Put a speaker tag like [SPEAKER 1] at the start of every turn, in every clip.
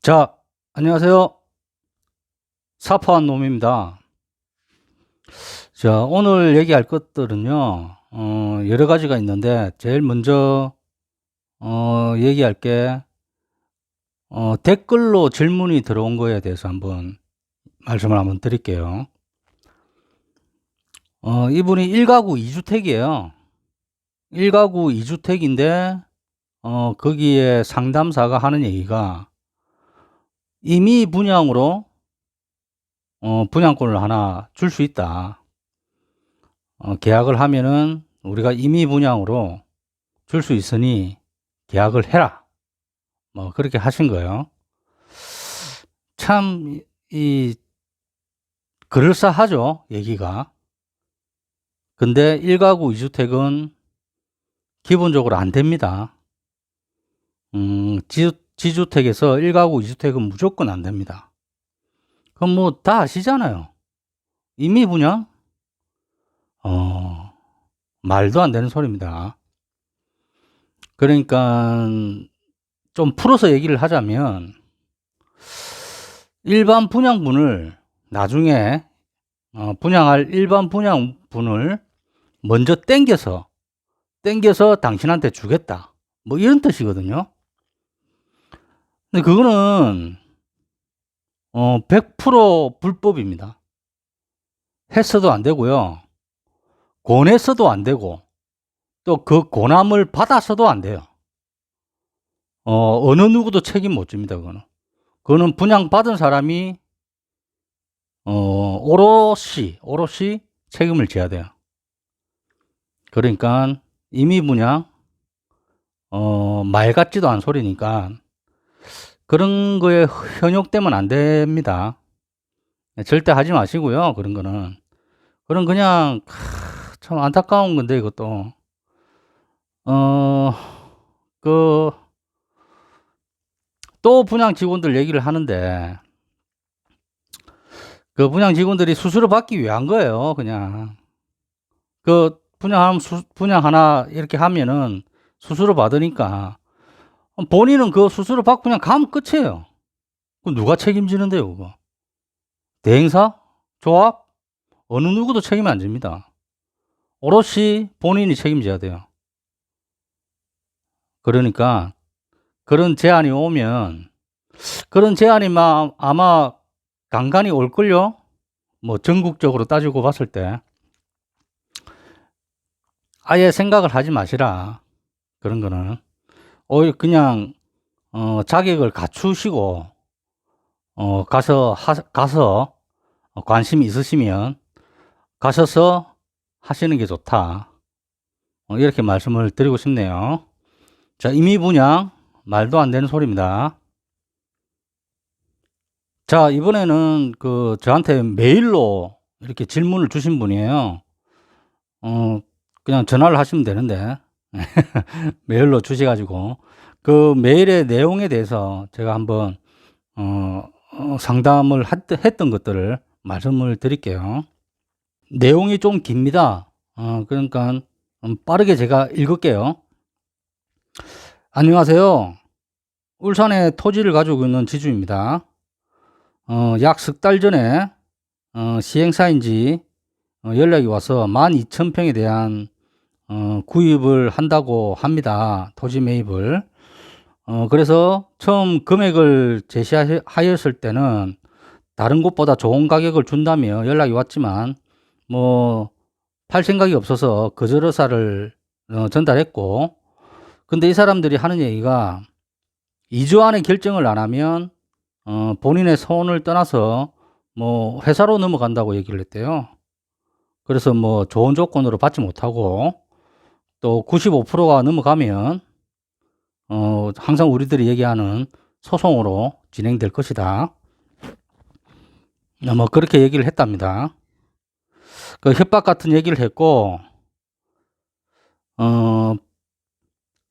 [SPEAKER 1] 자, 안녕하세요. 사파한 놈입니다. 자, 오늘 얘기할 것들은요, 여러 가지가 있는데, 제일 먼저, 얘기할 게, 댓글로 질문이 들어온 거에 대해서 한번 말씀을 한번 드릴게요. 이분이 1가구 2주택이에요. 1가구 2주택인데, 거기에 상담사가 하는 얘기가, 임의 분양으로, 분양권을 하나 줄 수 있다. 계약을 하면은 우리가 임의 분양으로 줄 수 있으니 계약을 해라. 뭐 그렇게 하신 거예요. 참 그럴싸하죠, 얘기가. 근데 1가구 2주택은 기본적으로 안 됩니다. 지주택에서 1가구 2주택은 무조건 안 됩니다. 그럼 뭐 다 아시잖아요. 임의 분양? 말도 안 되는 소리입니다. 그러니까 좀 풀어서 얘기를 하자면, 일반 분양분을 나중에 분양할 일반 분양분을 먼저 땡겨서 당신한테 주겠다, 뭐 이런 뜻이거든요. 근데 그거는 100% 불법입니다. 했어도 안 되고요, 권했어도 안 되고, 또 그 권함을 받았어도 안 돼요. 어느 누구도 책임 못 집니다. 그거는 분양받은 사람이 오롯이 책임을 져야 돼요. 그러니까 임의 분양 말 같지도 않은 소리니까 그런 거에 현혹되면 안 됩니다. 절대 하지 마시고요. 그런 그냥 참 안타까운 건데, 이것도 또 분양 직원들 얘기를 하는데, 그 분양 직원들이 수수료 받기 위한 거예요. 그냥 그 분양 하나 이렇게 하면은 수수료 받으니까 본인은 그 수수료 받고 그냥 가면 끝이에요. 그 누가 책임지는데요, 그거? 대행사? 조합? 어느 누구도 책임 안 집니다. 오롯이 본인이 책임져야 돼요. 그러니까 그런 제안이 오면, 그런 제안이 아마 간간히 올걸요? 뭐 전국적으로 따지고 봤을 때 아예 생각을 하지 마시라. 그런 거는 오히려 그냥 자격을 갖추시고 가서 관심이 있으시면 가셔서 하시는 게 좋다. 이렇게 말씀을 드리고 싶네요. 자, 임의 분양 말도 안 되는 소리입니다. 자, 이번에는 저한테 메일로 이렇게 질문을 주신 분이에요. 그냥 전화를 하시면 되는데 메일로 주셔가지고 그 메일의 내용에 대해서 제가 한번 상담을 했던 것들을 말씀을 드릴게요. 내용이 좀 깁니다. 그러니까 빠르게 제가 읽을게요. 안녕하세요. 울산에 토지를 가지고 있는 지주입니다. 약 석 달 전에 시행사인지 연락이 와서 12,000평에 대한 구입을 한다고 합니다. 토지 매입을. 그래서 처음 금액을 제시하였을 때는 다른 곳보다 좋은 가격을 준다며 연락이 왔지만 뭐 팔 생각이 없어서 거절 의사를 전달했고, 근데 이 사람들이 하는 얘기가 2주 안에 결정을 안 하면 본인의 소원을 떠나서 뭐 회사로 넘어간다고 얘기를 했대요. 그래서 뭐 좋은 조건으로 받지 못하고, 또 95%가 넘어가면 항상 우리들이 얘기하는 소송으로 진행될 것이다. 뭐 그렇게 얘기를 했답니다. 그 협박 같은 얘기를 했고,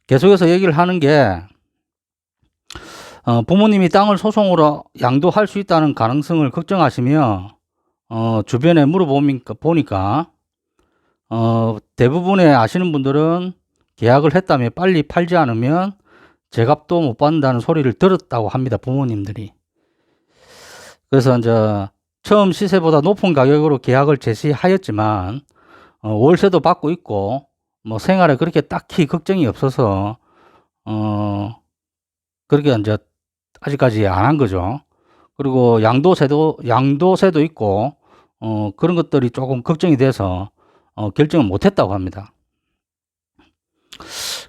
[SPEAKER 1] 계속해서 얘기를 하는 게, 부모님이 땅을 소송으로 양도할 수 있다는 가능성을 걱정하시며 주변에 물어보니까 대부분의 아시는 분들은 계약을 했다며 빨리 팔지 않으면 제값도 못 받는다는 소리를 들었다고 합니다, 부모님들이. 그래서 이제 처음 시세보다 높은 가격으로 계약을 제시하였지만 월세도 받고 있고 뭐 생활에 그렇게 딱히 걱정이 없어서 그렇게 이제 아직까지 안 한 거죠. 그리고 양도세도 있고 그런 것들이 조금 걱정이 돼서 결정을 못 했다고 합니다.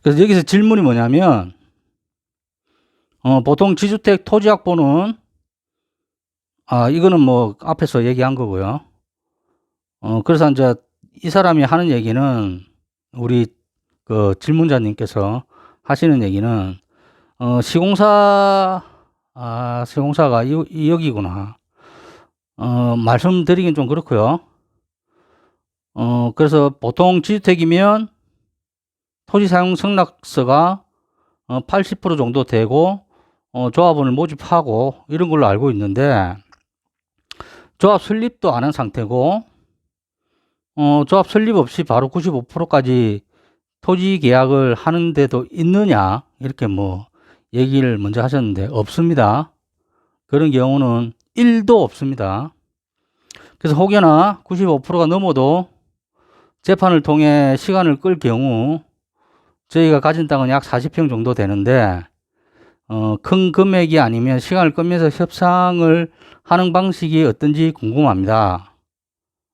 [SPEAKER 1] 그래서 여기서 질문이 뭐냐면 보통 지주택 토지확보는 이거는 뭐 앞에서 얘기한 거고요. 그래서 이제 이 사람이 하는 얘기는 우리 그 질문자님께서 하시는 얘기는 시공사가 여기구나. 말씀드리긴 좀 그렇고요. 그래서 보통 지주택이면 토지 사용 승낙서가 80% 정도 되고 조합원을 모집하고 이런 걸로 알고 있는데 조합 설립도 안 한 상태고 조합 설립 없이 바로 95%까지 토지 계약을 하는 데도 있느냐 이렇게 뭐 얘기를 먼저 하셨는데 없습니다. 그런 경우는 1도 없습니다. 그래서 혹여나 95%가 넘어도 재판을 통해 시간을 끌 경우 저희가 가진 땅은 약 40평 정도 되는데 큰 금액이 아니면 시간을 끌면서 협상을 하는 방식이 어떤지 궁금합니다.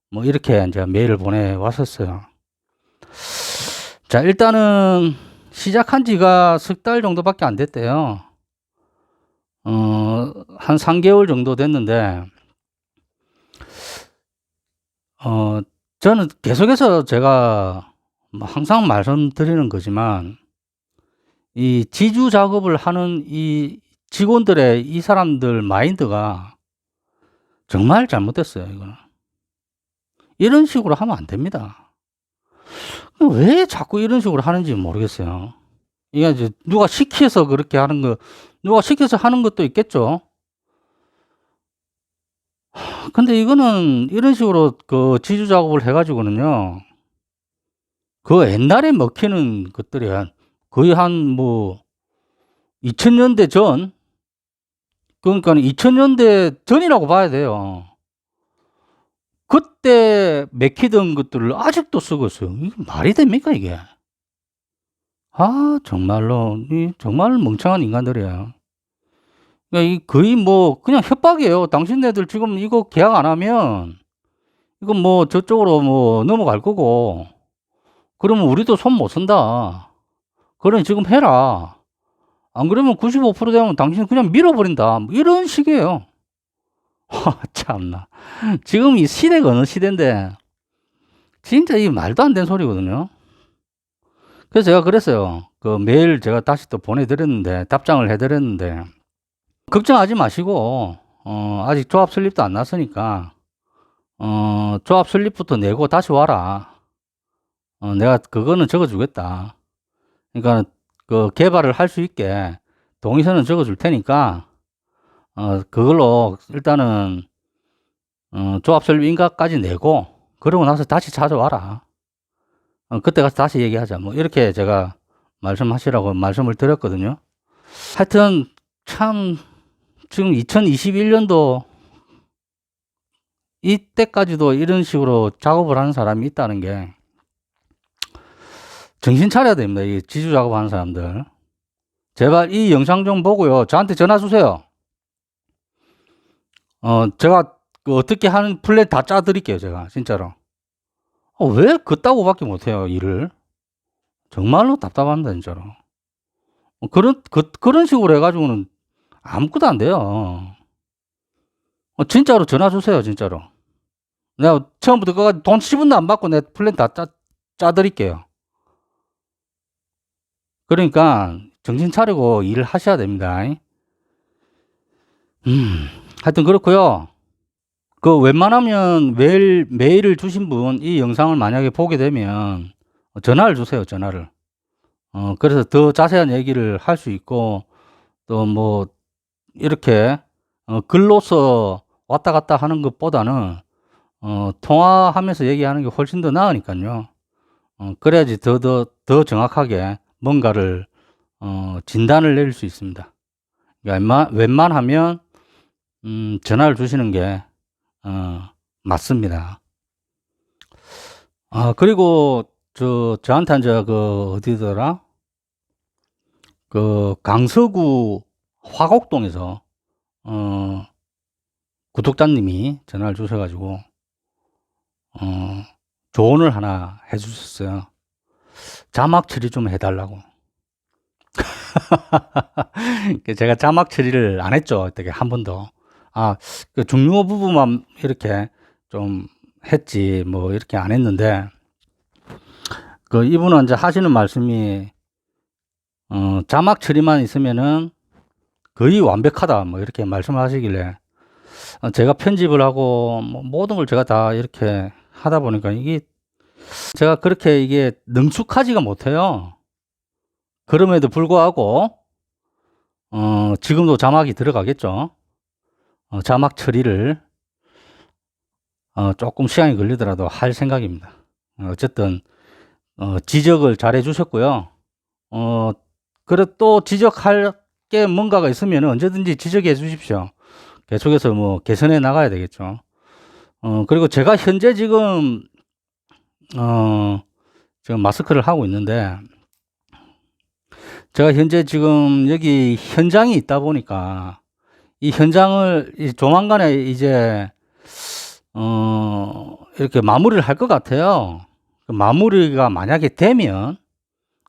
[SPEAKER 1] 뭐 이렇게 이제 메일을 보내왔었어요. 자, 일단은 시작한 지가 석 달 정도밖에 안 됐대요. 한 3개월 정도 됐는데 저는 계속해서 제가 항상 말씀드리는 거지만 이 지주 작업을 하는 이 직원들의 이 사람들 마인드가 정말 잘못됐어요. 이거는 이런 식으로 하면 안 됩니다. 왜 자꾸 이런 식으로 하는지 모르겠어요. 이게 이제 누가 시켜서 그렇게 하는 거, 누가 시켜서 하는 것도 있겠죠. 근데 이거는 이런 식으로 그 지주 작업을 해가지고는요, 그 옛날에 먹히는 것들이 거의 한 뭐 2000년대 전, 그러니까 2000년대 전이라고 봐야 돼요. 그때 맥히던 것들을 아직도 쓰고 있어요. 이게 말이 됩니까, 이게? 정말로, 정말 멍청한 인간들이에요. 그러니까 이 거의 뭐 그냥 협박이에요. 당신네들 지금 이거 계약 안 하면 이건 뭐 저쪽으로 뭐 넘어갈 거고, 그러면 우리도 손 못 쓴다. 그러니 지금 해라. 안 그러면 95% 되면 당신 그냥 밀어버린다. 뭐 이런 식이에요. 참나. 지금 이 시대가 어느 시대인데, 진짜 이 말도 안 되는 소리거든요. 그래서 제가 그랬어요. 그 메일 제가 다시 또 보내드렸는데, 답장을 해드렸는데, 걱정하지 마시고, 아직 조합 설립도 안 났으니까, 조합 설립부터 내고 다시 와라. 내가 그거는 적어주겠다. 그러니까 그 개발을 할 수 있게 동의서는 적어줄 테니까, 그걸로 일단은, 조합 설립 인가까지 내고, 그러고 나서 다시 찾아와라. 그때 가서 다시 얘기하자. 뭐, 이렇게 제가 말씀하시라고 말씀을 드렸거든요. 하여튼, 참, 지금 2021년도 이때까지도 이런 식으로 작업을 하는 사람이 있다는 게 정신 차려야 됩니다. 이 지주 작업하는 사람들. 제발 이 영상 좀 보고요. 저한테 전화 주세요. 제가 그 어떻게 하는 플랜 다 짜드릴게요. 제가 진짜로. 왜 그따구밖에 못해요, 일을. 정말로 답답합니다, 진짜로. 그런 식으로 해가지고는 아무것도 안 돼요. 진짜로 전화 주세요, 진짜로. 내가 처음부터 끝까지 돈 10원도 안 받고 내 플랜 다 짜드릴게요. 그러니까 정신 차리고 일을 하셔야 됩니다. 하여튼 그렇고요. 그 웬만하면 메일을 주신 분 이 영상을 만약에 보게 되면 전화를 주세요, 전화를. 그래서 더 자세한 얘기를 할 수 있고 또 뭐 이렇게 글로서 왔다 갔다 하는 것보다는 통화하면서 얘기하는 게 훨씬 더 나으니까요. 그래야지 더 정확하게 뭔가를 진단을 내릴 수 있습니다. 그러니까 웬만하면 전화를 주시는 게 맞습니다. 그리고 저한테 이제 어디더라? 강서구 화곡동에서 구독자님이 전화를 주셔가지고 조언을 하나 해주셨어요. 자막 처리 좀 해달라고. 제가 자막 처리를 안 했죠. 어떻게 한 번도. 그 중요 부분만 이렇게 좀 했지, 뭐, 이렇게 안 했는데, 이분은 이제 하시는 말씀이, 자막 처리만 있으면은 거의 완벽하다, 뭐, 이렇게 말씀하시길래, 제가 편집을 하고, 뭐 모든 걸 제가 다 이렇게 하다 보니까 제가 그렇게 이게 능숙하지가 못해요. 그럼에도 불구하고, 지금도 자막이 들어가겠죠. 자막 처리를, 조금 시간이 걸리더라도 할 생각입니다. 어쨌든, 지적을 잘 해주셨고요. 그래 또 지적할 게 뭔가가 있으면 언제든지 지적해 주십시오. 계속해서 뭐 개선해 나가야 되겠죠. 그리고 제가 현재 지금 마스크를 하고 있는데, 제가 현재 지금 여기 현장이 있다 보니까 이 현장을 조만간에 이제 이렇게 마무리를 할 것 같아요. 그 마무리가 만약에 되면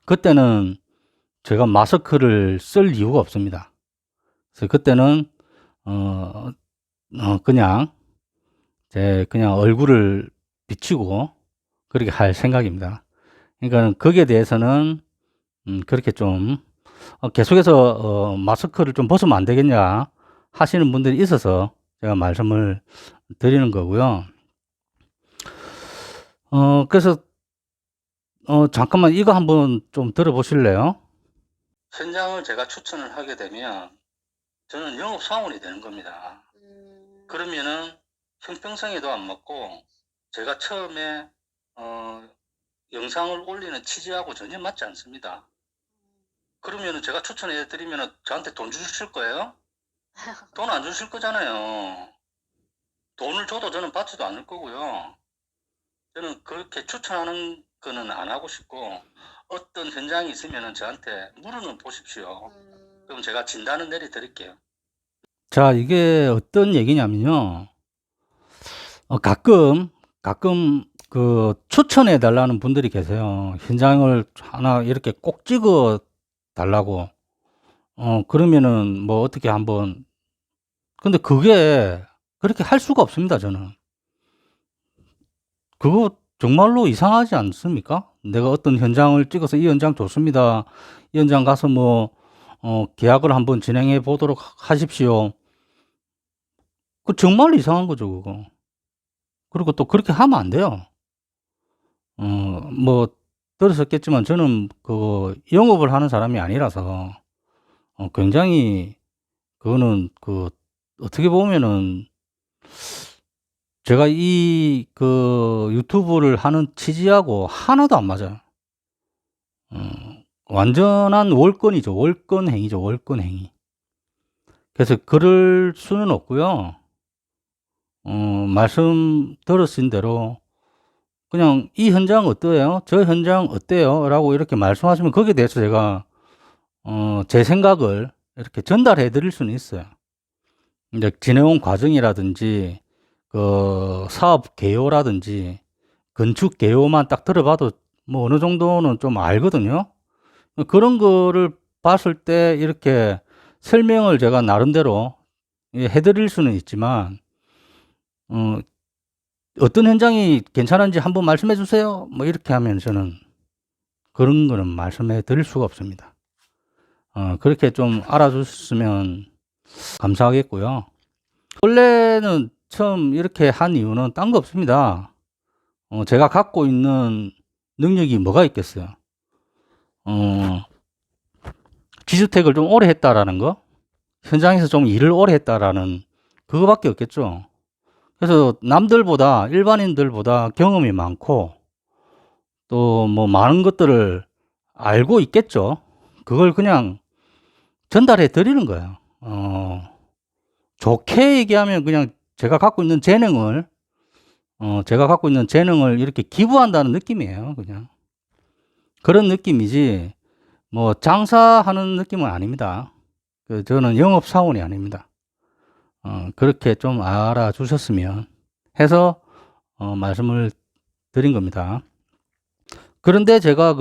[SPEAKER 1] 그때는 제가 마스크를 쓸 이유가 없습니다. 그래서 그때는 그냥 그냥 얼굴을 비치고 그렇게 할 생각입니다. 그러니까 거기에 대해서는 그렇게 좀 계속해서 마스크를 좀 벗으면 안 되겠냐 하시는 분들이 있어서 제가 말씀을 드리는 거고요. 그래서 잠깐만 이거 한번 좀 들어보실래요? 현장을 제가 추천을 하게 되면 저는 영업사원이 되는 겁니다. 그러면은 형평성에도 안 맞고 제가 처음에 영상을 올리는 취지하고 전혀 맞지 않습니다. 그러면은 제가 추천해 드리면은 저한테 돈 주실 거예요? 돈 안 주실 거잖아요. 돈을 줘도 저는 받지도 않을 거고요. 저는 그렇게 추천하는 거는 안 하고 싶고, 어떤 현장이 있으면은 저한테 물어는 보십시오. 그럼 제가 진단을 내려 드릴게요. 자, 이게 어떤 얘기냐면요. 가끔 추천해 달라는 분들이 계세요. 현장을 하나 이렇게 꼭 찍어 달라고. 그러면은 뭐 어떻게 한번, 근데 그게 그렇게 할 수가 없습니다, 저는. 그거 정말로 이상하지 않습니까? 내가 어떤 현장을 찍어서 이 현장 좋습니다. 이 현장 가서 뭐, 계약을 한번 진행해 보도록 하십시오. 그 정말 이상한 거죠, 그거. 그리고 또 그렇게 하면 안 돼요. 뭐, 들으셨겠지만 저는 영업을 하는 사람이 아니라서, 굉장히, 그거는 어떻게 보면은, 제가 유튜브를 하는 취지하고 하나도 안 맞아요. 완전한 월권이죠. 월권행위죠. 월권행위. 그래서 그럴 수는 없고요. 말씀 들으신 대로 그냥 이 현장 어때요? 저 현장 어때요? 라고 이렇게 말씀하시면 거기에 대해서 제가 제 생각을 이렇게 전달해 드릴 수는 있어요. 이제 지내온 과정이라든지 사업 개요라든지 건축 개요만 딱 들어봐도 뭐 어느 정도는 좀 알거든요. 그런 거를 봤을 때 이렇게 설명을 제가 나름대로 해드릴 수는 있지만, 어떤 현장이 괜찮은지 한번 말씀해 주세요. 뭐 이렇게 하면 저는 그런 거는 말씀해 드릴 수가 없습니다. 그렇게 좀 알아주셨으면 감사하겠고요. 원래는 처음 이렇게 한 이유는 딴 거 없습니다. 제가 갖고 있는 능력이 뭐가 있겠어요? 지주택을 좀 오래 했다라는 거, 현장에서 좀 일을 오래 했다라는 그거밖에 없겠죠. 그래서 남들보다, 일반인들보다 경험이 많고 또 뭐 많은 것들을 알고 있겠죠. 그걸 그냥 전달해 드리는 거예요. 좋게 얘기하면 그냥 제가 갖고 있는 재능을 이렇게 기부한다는 느낌이에요. 그냥 그런 느낌이지 뭐 장사하는 느낌은 아닙니다. 저는 영업사원이 아닙니다. 그렇게 좀 알아주셨으면 해서 말씀을 드린 겁니다. 그런데 제가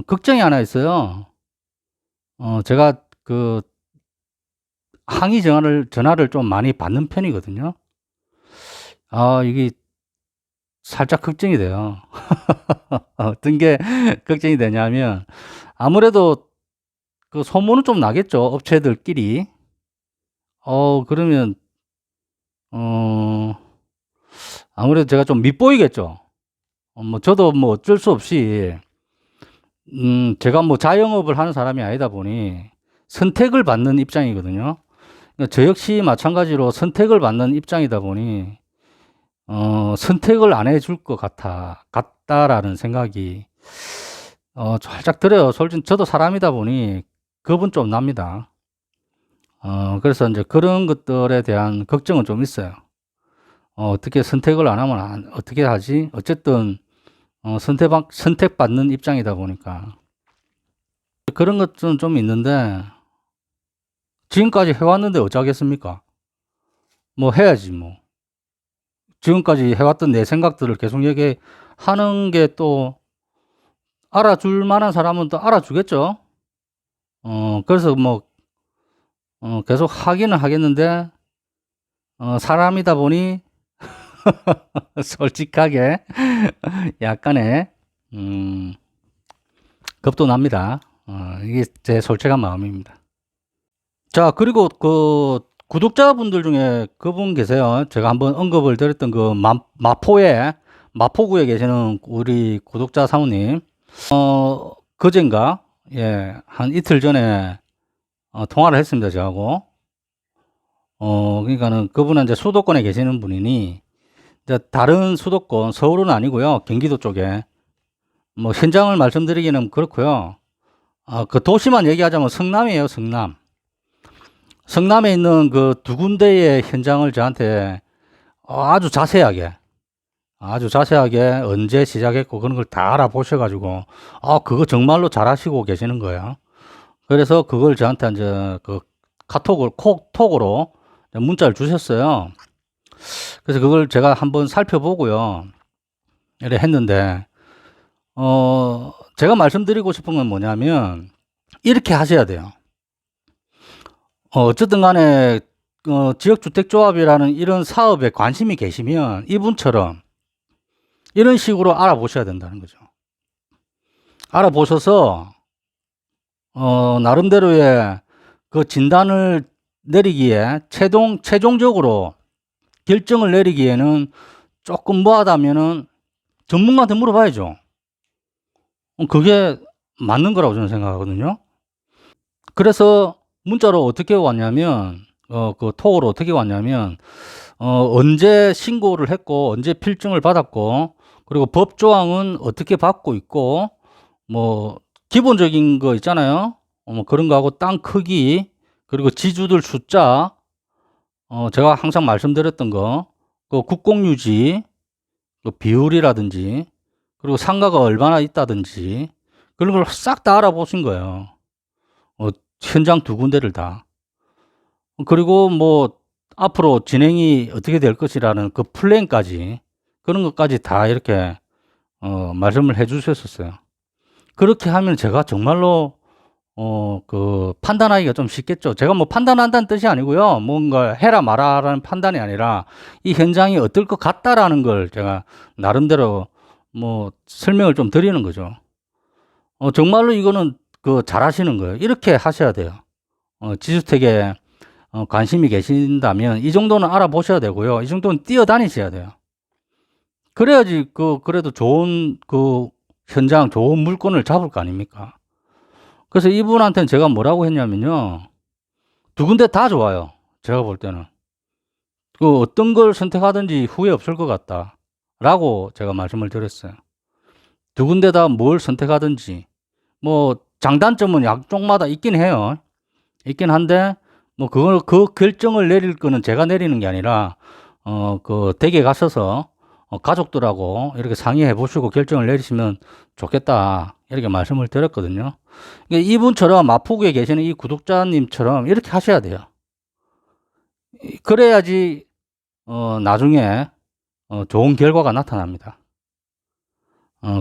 [SPEAKER 1] 걱정이 하나 있어요. 제가 항의 전화를 좀 많이 받는 편이거든요. 이게 살짝 걱정이 돼요. 어떤 게 걱정이 되냐면 아무래도 소문은 좀 나겠죠. 업체들끼리. 그러면 아무래도 제가 좀 밉보이겠죠. 저도 뭐 어쩔 수 없이 제가 뭐 자영업을 하는 사람이 아니다 보니 선택을 받는 입장이거든요. 저 역시 마찬가지로 선택을 받는 입장이다 보니 선택을 안 해줄 것 같다라는 생각이 살짝 들어요. 솔직히 저도 사람이다 보니 겁은 좀 납니다. 그래서 이제 그런 것들에 대한 걱정은 좀 있어요. 어떻게 선택을 안 하면 어떻게 하지? 어쨌든 선택받는 입장이다 보니까 그런 것은 좀 있는데 지금까지 해왔는데 어쩌겠습니까? 뭐 해야지 뭐. 지금까지 해왔던 내 생각들을 계속 얘기하는 게 또 알아줄 만한 사람은 또 알아주겠죠. 그래서 뭐 계속 하기는 하겠는데 사람이다 보니 솔직하게 약간의 겁도 납니다. 이게 제 솔직한 마음입니다. 자, 그리고 구독자분들 중에 그분 계세요. 제가 한번 언급을 드렸던 마포구에 계시는 우리 구독자 사모님. 그젠가, 예, 한 이틀 전에 통화를 했습니다. 저하고. 그러니까는 그분은 이제 수도권에 계시는 분이니, 이제 다른 수도권, 서울은 아니고요. 경기도 쪽에. 뭐, 현장을 말씀드리기는 그렇고요. 그 도시만 얘기하자면 성남이에요, 성남. 성남에 있는 그 두 군데의 현장을 저한테 아주 자세하게 언제 시작했고 그런 걸 다 알아보셔가지고, 그거 정말로 잘하시고 계시는 거예요. 그래서 그걸 저한테 이제 톡으로 문자를 주셨어요. 그래서 그걸 제가 한번 살펴보고요. 이래 했는데, 제가 말씀드리고 싶은 건 뭐냐면, 이렇게 하셔야 돼요. 어쨌든 간에, 지역주택조합이라는 이런 사업에 관심이 계시면 이분처럼 이런 식으로 알아보셔야 된다는 거죠. 알아보셔서, 나름대로의 그 진단을 내리기에, 최종적으로 결정을 내리기에는 조금 뭐하다면은 전문가한테 물어봐야죠. 그게 맞는 거라고 저는 생각하거든요. 그래서 문자로 어떻게 왔냐면, 그 톡으로 어떻게 왔냐면, 언제 신고를 했고, 언제 필증을 받았고, 그리고 법조항은 어떻게 받고 있고, 뭐, 기본적인 거 있잖아요. 뭐 그런 거하고 땅 크기, 그리고 지주들 숫자, 제가 항상 말씀드렸던 거, 그 국공유지, 그 비율이라든지, 그리고 상가가 얼마나 있다든지, 그런 걸 싹 다 알아보신 거예요. 현장 두 군데를 다. 그리고 뭐, 앞으로 진행이 어떻게 될 것이라는 그 플랜까지, 그런 것까지 다 이렇게, 말씀을 해 주셨었어요. 그렇게 하면 제가 정말로, 판단하기가 좀 쉽겠죠. 제가 뭐 판단한다는 뜻이 아니고요. 뭔가 해라 마라라는 판단이 아니라 이 현장이 어떨 것 같다라는 걸 제가 나름대로 뭐 설명을 좀 드리는 거죠. 정말로 이거는 잘하시는 거예요. 이렇게 하셔야 돼요. 지주택에 관심이 계신다면 이 정도는 알아보셔야 되고요. 이 정도는 뛰어다니셔야 돼요. 그래야지 그래도 좋은 현장, 좋은 물건을 잡을 거 아닙니까? 그래서 이분한테는 제가 뭐라고 했냐면요. 두 군데 다 좋아요. 제가 볼 때는. 어떤 걸 선택하든지 후회 없을 것 같다. 라고 제가 말씀을 드렸어요. 두 군데 다 뭘 선택하든지, 뭐 장단점은 양쪽마다 있긴 해요. 있긴 한데 뭐 그걸 그 결정을 내릴 거는 제가 내리는 게 아니라 그 댁에 가셔서 가족들하고 이렇게 상의해 보시고 결정을 내리시면 좋겠다 이렇게 말씀을 드렸거든요. 그러니까 이분처럼 마포구에 계시는 이 구독자님처럼 이렇게 하셔야 돼요. 그래야지 나중에 좋은 결과가 나타납니다.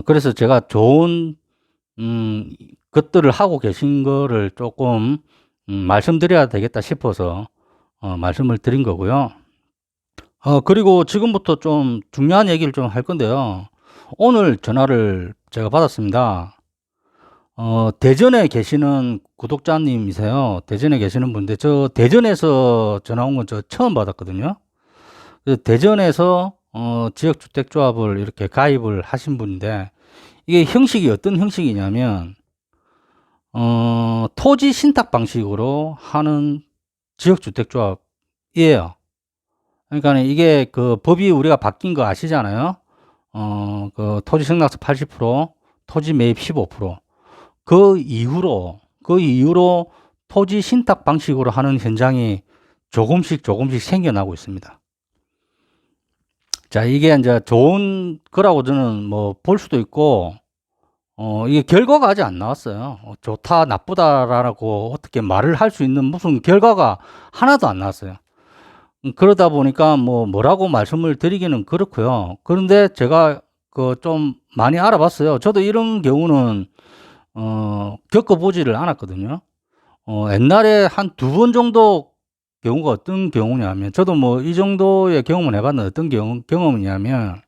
[SPEAKER 1] 그래서 제가 좋은 것들을 하고 계신 거를 조금 말씀드려야 되겠다 싶어서 말씀을 드린 거고요. 그리고 지금부터 좀 중요한 얘기를 좀 할 건데요. 오늘 전화를 제가 받았습니다. 대전에 계시는 구독자님이세요. 대전에 계시는 분인데 저 대전에서 전화 온 건 저 처음 받았거든요. 그래서 대전에서 지역주택조합을 이렇게 가입을 하신 분인데 이게 형식이 어떤 형식이냐면 토지 신탁 방식으로 하는 지역주택조합이에요. 그러니까 이게 그 법이 우리가 바뀐 거 아시잖아요. 그 토지 승낙서 80%, 토지 매입 15%. 그 이후로 토지 신탁 방식으로 하는 현장이 조금씩 생겨나고 있습니다. 자, 이게 이제 좋은 거라고 저는 뭐 볼 수도 있고, 이게 결과가 아직 안 나왔어요. 좋다, 나쁘다라고 어떻게 말을 할 수 있는 무슨 결과가 하나도 안 나왔어요. 그러다 보니까 뭐라고 말씀을 드리기는 그렇고요. 그런데 제가 그 좀 많이 알아봤어요. 저도 이런 경우는 겪어보지를 않았거든요. 옛날에 한 두 번 정도 경우가 어떤 경우냐면, 저도 뭐 이 정도의 경험을 해봤는데 어떤 경험이냐면,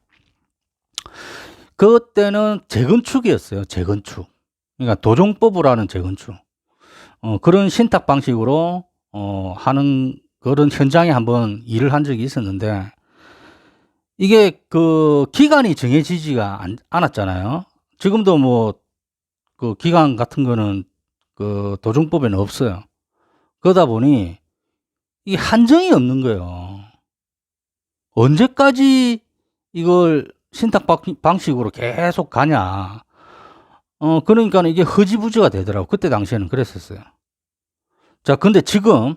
[SPEAKER 1] 그때는 재건축이었어요. 재건축. 그러니까 도정법으로 하는 재건축. 그런 신탁 방식으로 하는 그런 현장에 한번 일을 한 적이 있었는데, 이게 그 기간이 정해지지가 않았잖아요. 지금도 뭐 그 기간 같은 거는 그 도정법에는 없어요. 그러다 보니 이 한정이 없는 거예요. 언제까지 이걸 신탁 방식으로 계속 가냐. 그러니까 이게 허지부지가 되더라고. 그때 당시에는 그랬었어요. 자, 근데 지금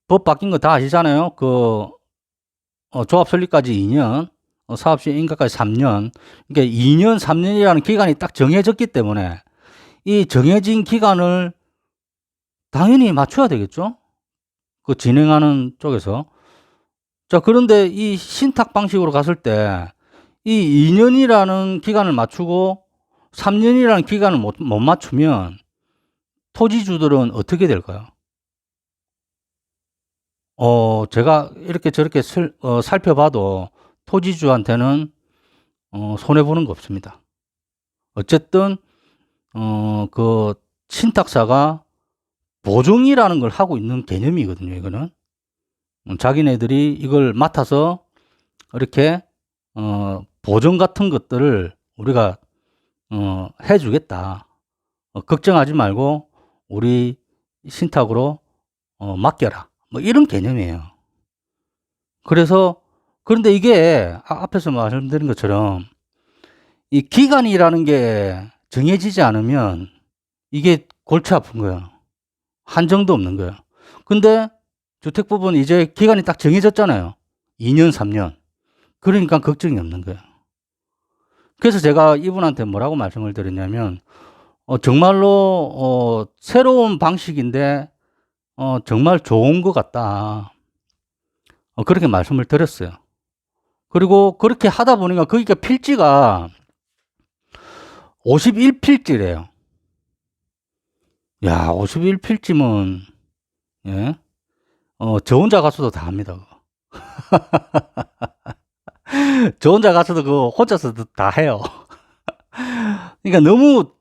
[SPEAKER 1] 법 바뀐 거 다 아시잖아요. 그 조합 설립까지 2년, 사업 시행 인가까지 3년. 그러니까 2년, 3년이라는 기간이 딱 정해졌기 때문에 이 정해진 기간을 당연히 맞춰야 되겠죠. 그 진행하는 쪽에서. 자, 그런데 이 신탁 방식으로 갔을 때 이 2년이라는 기간을 맞추고 3년이라는 기간을 못 맞추면 토지주들은 어떻게 될까요? 제가 이렇게 저렇게 살펴봐도 토지주한테는 손해보는 거 없습니다. 어쨌든 그 신탁사가 보증이라는 걸 하고 있는 개념이거든요. 이거는 자기네들이 이걸 맡아서 이렇게 보증 같은 것들을 우리가 해주겠다. 걱정하지 말고 우리 신탁으로 맡겨라. 뭐 이런 개념이에요. 그런데 이게 앞에서 말씀드린 것처럼 이 기간이라는 게 정해지지 않으면 이게 골치 아픈 거예요. 한정도 없는 거예요. 근데 주택법은 이제 기간이 딱 정해졌잖아요. 2년, 3년. 그러니까 걱정이 없는 거예요. 그래서 제가 이분한테 뭐라고 말씀을 드렸냐면, 정말로, 새로운 방식인데, 정말 좋은 것 같다. 그렇게 말씀을 드렸어요. 그리고 그렇게 하다 보니까 거기가 필지가 51필지래요. 야, 51필지면, 예? 저 혼자 가서도 다 합니다. 저 혼자 가서도 그거 혼자서도 다 해요. 그러니까 너무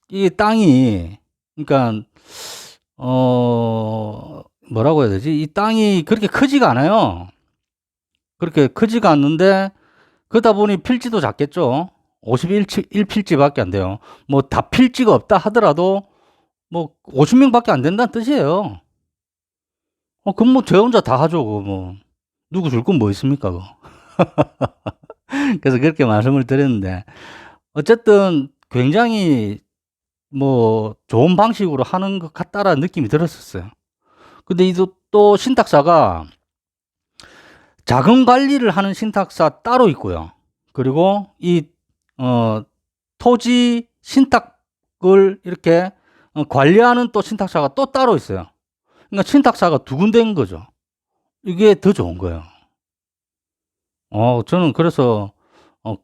[SPEAKER 1] 이 땅이, 그러니까 뭐라고 해야 되지? 이 땅이 그렇게 크지가 않아요. 그렇게 크지가 않는데 그러다 보니 필지도 작겠죠. 51필지밖에 안 돼요. 뭐 다 필지가 없다 하더라도 뭐 50명밖에 안 된다는 뜻이에요. 그럼 뭐 저 혼자 다 하죠. 그거 뭐 누구 줄 건 뭐 있습니까? 그거. 그래서 그렇게 말씀을 드렸는데 어쨌든 굉장히 뭐 좋은 방식으로 하는 것 같다라는 느낌이 들었었어요. 근데 이 또 신탁사가 자금 관리를 하는 신탁사 따로 있고요. 그리고 이 토지 신탁을 이렇게 관리하는 또 신탁사가 또 따로 있어요. 그러니까 신탁사가 두 군데인 거죠. 이게 더 좋은 거예요. 저는 그래서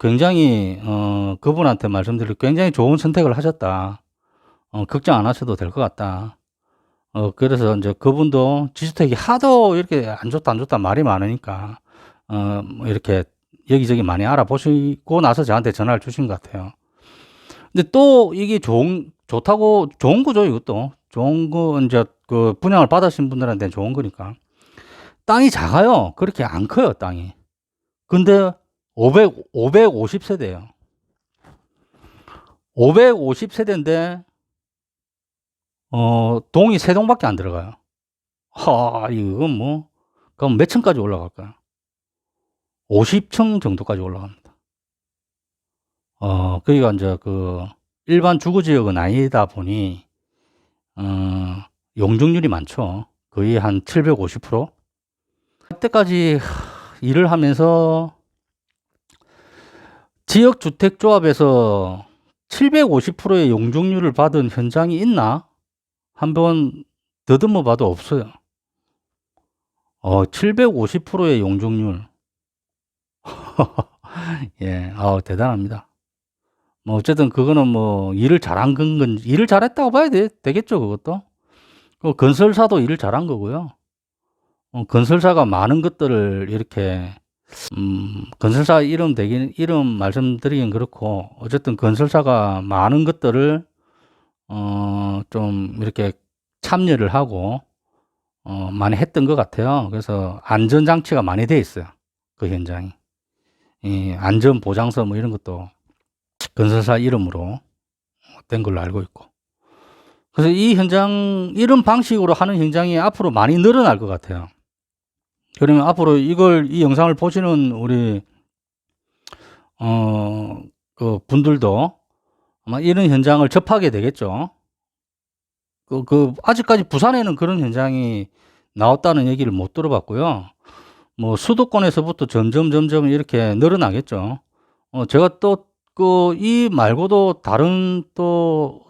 [SPEAKER 1] 굉장히 그분한테 말씀드릴 굉장히 좋은 선택을 하셨다. 걱정 안 하셔도 될 것 같다. 그래서 이제 그분도 지주택이 하도 이렇게 안 좋다, 안 좋다 말이 많으니까, 뭐 이렇게 여기저기 많이 알아보시고 나서 저한테 전화를 주신 것 같아요. 근데 또 이게 좋다고, 좋은 거죠, 이것도. 좋은 거, 이제 그 분양을 받으신 분들한테는 좋은 거니까. 땅이 작아요. 그렇게 안 커요, 땅이. 근데 550세대예요. 550세대인데, 동이 3동밖에 안 들어가요. 이건 뭐, 그럼 몇 층까지 올라갈까요? 50층 정도까지 올라갑니다. 그러니까 이제 그 일반 주거 지역은 아니다 보니, 용적률이 많죠. 거의 한 750%. 그때까지 일을 하면서 지역주택조합에서 750%의 용적률을 받은 현장이 있나? 한번 더듬어 봐도 없어요. 750%의 용적률. 예, 대단합니다. 뭐, 어쨌든 그거는 뭐, 일을 잘한 건, 일을 잘했다고 봐야 되겠죠, 그것도. 그 건설사도 일을 잘한 거고요. 건설사가 많은 것들을 이렇게, 건설사 이름 말씀드리긴 그렇고, 어쨌든 건설사가 많은 것들을, 좀 이렇게 참여를 하고, 많이 했던 것 같아요. 그래서 안전장치가 많이 돼 있어요. 그 현장이. 이 안전보장서 뭐 이런 것도 건설사 이름으로 된 걸로 알고 있고. 그래서 이 현장, 이런 방식으로 하는 현장이 앞으로 많이 늘어날 것 같아요. 그러면 앞으로 이 영상을 보시는 우리, 그 분들도 아마 이런 현장을 접하게 되겠죠. 아직까지 부산에는 그런 현장이 나왔다는 얘기를 못 들어봤고요. 뭐, 수도권에서부터 점점 이렇게 늘어나겠죠. 제가 또, 이 말고도 다른 또,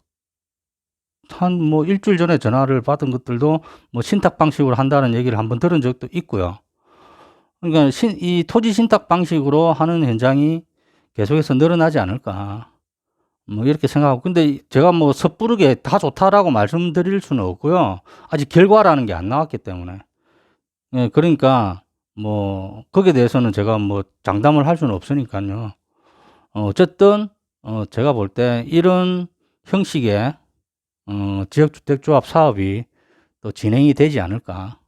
[SPEAKER 1] 한 뭐 일주일 전에 전화를 받은 것들도 뭐 신탁 방식으로 한다는 얘기를 한번 들은 적도 있고요. 그러니까 이 토지 신탁 방식으로 하는 현장이 계속해서 늘어나지 않을까. 뭐 이렇게 생각하고. 근데 제가 뭐 섣부르게 다 좋다라고 말씀드릴 수는 없고요. 아직 결과라는 게 안 나왔기 때문에. 예, 그러니까 뭐 거기에 대해서는 제가 뭐 장담을 할 수는 없으니까요. 어쨌든 제가 볼 때 이런 형식의 지역주택조합 사업이 또 진행이 되지 않을까.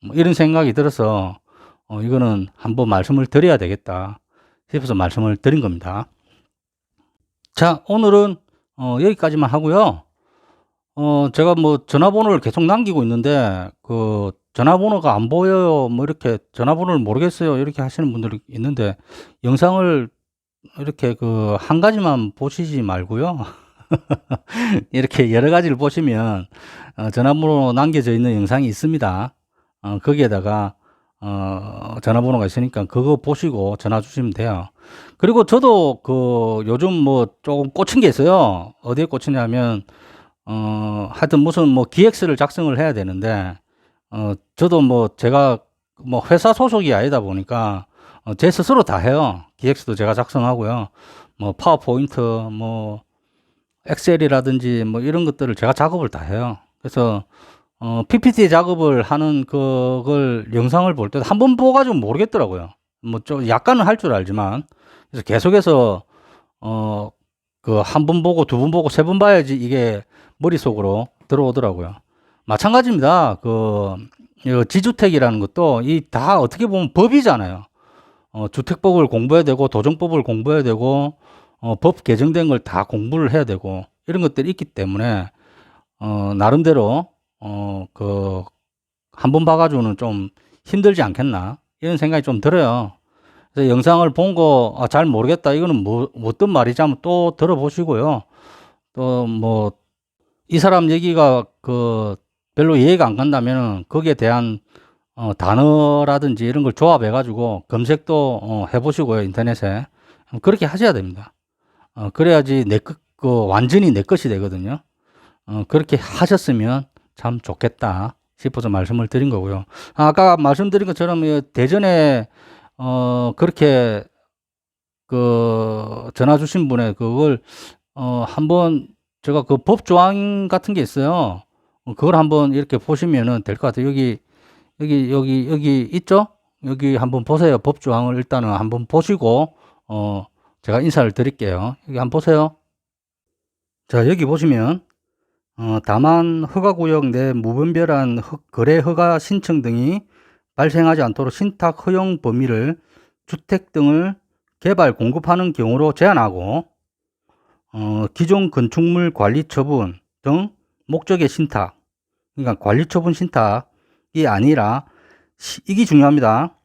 [SPEAKER 1] 뭐 이런 생각이 들어서 이거는 한번 말씀을 드려야 되겠다 싶어서 말씀을 드린 겁니다. 자, 오늘은 여기까지만 하고요. 제가 뭐 전화번호를 계속 남기고 있는데 그 전화번호가 안 보여요. 뭐 이렇게 전화번호를 모르겠어요. 이렇게 하시는 분들이 있는데 영상을 이렇게 그 한 가지만 보시지 말고요. 이렇게 여러 가지를 보시면 전화번호 남겨져 있는 영상이 있습니다. 거기에다가 전화번호가 있으니까 그거 보시고 전화 주시면 돼요. 그리고 저도 그 요즘 뭐 조금 꽂힌 게 있어요. 어디에 꽂히냐면 하여튼 무슨 뭐 기획서를 작성을 해야 되는데 저도 뭐 제가 뭐 회사 소속이 아니다 보니까 제 스스로 다 해요. 기획서도 제가 작성하고요. 뭐 파워포인트 뭐 엑셀이라든지 뭐 이런 것들을 제가 작업을 다 해요. 그래서 PPT 작업을 하는 그걸 영상을 볼 때 한 번 보고 가지고 모르겠더라고요. 뭐 좀 약간은 할 줄 알지만. 그래서 계속해서 그 한 번 보고 두 번 보고 세 번 봐야지 이게 머릿속으로 들어오더라고요. 마찬가지입니다. 이 지주택이라는 것도 이 다 어떻게 보면 법이잖아요. 주택법을 공부해야 되고 도정법을 공부해야 되고 법 개정된 걸 다 공부를 해야 되고 이런 것들이 있기 때문에 나름대로 한 번 봐가지고는 좀 힘들지 않겠나 이런 생각이 좀 들어요. 그래서 영상을 본 거 잘 모르겠다. 이거는 뭐 어떤 말이지 한번 또 들어보시고요. 또 뭐 이 사람 얘기가 그 별로 이해가 안 간다면은 거기에 대한 단어라든지 이런 걸 조합해 가지고 검색도 해보시고요, 인터넷에. 그렇게 하셔야 됩니다. 그래야지 완전히 내 것이 되거든요. 그렇게 하셨으면 참 좋겠다 싶어서 말씀을 드린 거고요. 아까 말씀드린 것처럼 대전에 그렇게 그 전화 주신 분의 그걸 한번 제가 그 법 조항 같은 게 있어요. 그걸 한번 이렇게 보시면은 될 것 같아요. 여기 있죠? 여기 한번 보세요. 법 조항을 일단은 한번 보시고 제가 인사를 드릴게요. 여기 한번 보세요. 자, 여기 보시면 다만 허가구역 내 무분별한 거래 허가 신청 등이 발생하지 않도록 신탁 허용 범위를 주택 등을 개발 공급하는 경우로 제한하고 기존 건축물 관리 처분 등 목적의 신탁, 그러니까 관리 처분 신탁이 아니라 이게 중요합니다.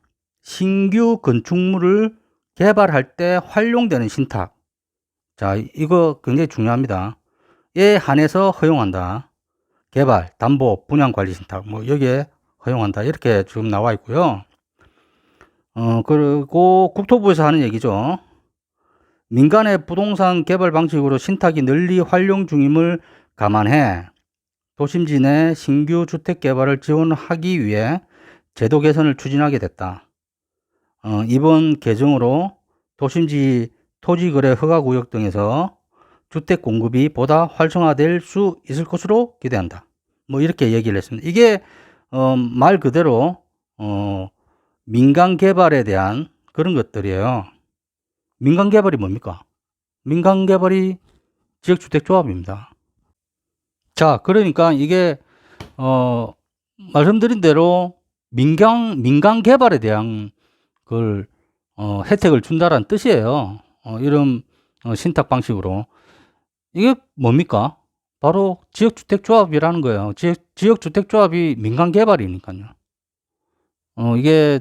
[SPEAKER 1] 신규 건축물을 개발할 때 활용되는 신탁. 자, 이거 굉장히 중요합니다. 에 한해서 허용한다. 개발, 담보, 분양 관리 신탁, 뭐 여기에 허용한다. 이렇게 지금 나와 있고요. 그리고 국토부에서 하는 얘기죠. 민간의 부동산 개발 방식으로 신탁이 널리 활용 중임을 감안해 도심지 내 신규 주택 개발을 지원하기 위해 제도 개선을 추진하게 됐다. 이번 개정으로 도심지 토지거래 허가구역 등에서 주택 공급이 보다 활성화될 수 있을 것으로 기대한다. 뭐 이렇게 얘기를 했습니다. 이게 말 그대로 민간 개발에 대한 그런 것들이에요. 민간 개발이 뭡니까? 민간 개발이 지역주택조합입니다. 자, 그러니까 이게 말씀드린 대로 민간 개발에 대한 그 혜택을 준다라는 뜻이에요. 이런 신탁 방식으로. 이게 뭡니까? 바로 지역주택조합이라는 거예요. 지역주택조합이 민간 개발이니까요. 이게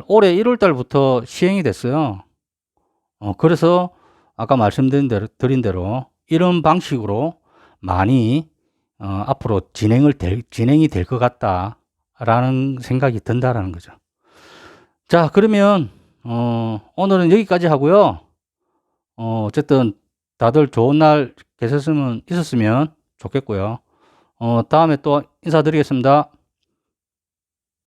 [SPEAKER 1] 올해 1월 달부터 시행이 됐어요. 그래서 아까 말씀드린 대로 이런 방식으로 많이 앞으로 진행이 될 것 같다라는 생각이 든다라는 거죠. 자, 그러면 오늘은 여기까지 하고요. 어쨌든 다들 좋은 날 있었으면 좋겠고요. 다음에 또 인사드리겠습니다.